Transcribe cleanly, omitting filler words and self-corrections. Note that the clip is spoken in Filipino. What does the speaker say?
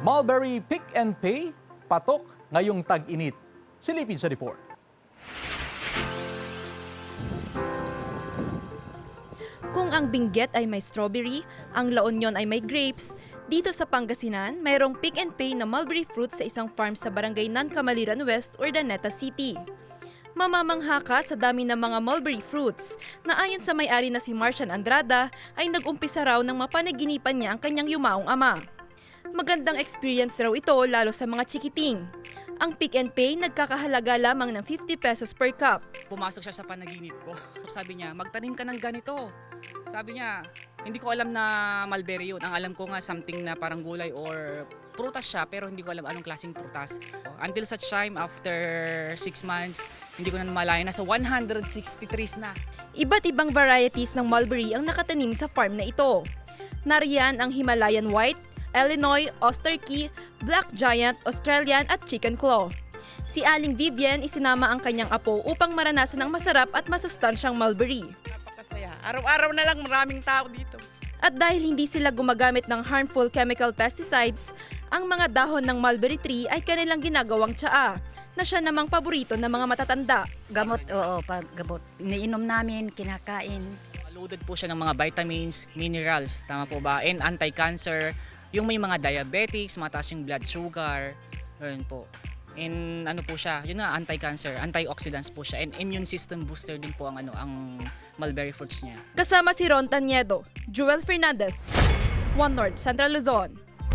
Mulberry Pick and Pay, patok ngayong tag-init. Silipin sa report. Kung ang Benguet ay may strawberry, ang La Union ay may grapes, dito sa Pangasinan, mayroong pick and pay na mulberry fruit sa isang farm sa barangay Nancamaliran West, Urdaneta City. Mamamangha ka sa dami ng mga mulberry fruits na ayon sa may-ari na si Marcian Andrada ay nag-umpisa raw ng mapanaginipan niya ang kanyang yumaong ama. Magandang experience raw ito lalo sa mga chikiting. Ang pick and pay nagkakahalaga lamang ng 50 pesos per cup. Pumasok siya sa panaginip ko. Sabi niya, magtanim ka ng ganito. Sabi niya, hindi ko alam na mulberry yun. Ang alam ko nga something na parang gulay or prutas siya pero hindi ko alam anong klaseng prutas. Until such time, after 6 months, hindi ko na namalayan. Nasa 160 trees na. Iba't ibang varieties ng mulberry ang nakatanim sa farm na ito. Nariyan ang Himalayan White, Illinois, Osterkey, Black Giant, Australian at Chicken Claw. Si Aling Vivian isinama ang kanyang apo upang maranasan ang masarap at masustansyang mulberry. Napakasaya. Araw-araw na lang maraming tao dito. At dahil hindi sila gumagamit ng harmful chemical pesticides, ang mga dahon ng mulberry tree ay kanilang ginagawang tsaa, na siya namang paborito ng mga matatanda. Gamot, oo, paggamot. Iniinom namin, kinakain. Loaded po siya ng mga vitamins, minerals, tama po ba? And anti-cancer, yung may mga diabetics, mataas yung blood sugar, yun po. And ano po siya, yun nga, anti-cancer, antioxidants po siya. And immune system booster din po ang mulberry fruits niya. Kasama si Ron Taniedo, Joel Fernandez, One North, Central Luzon.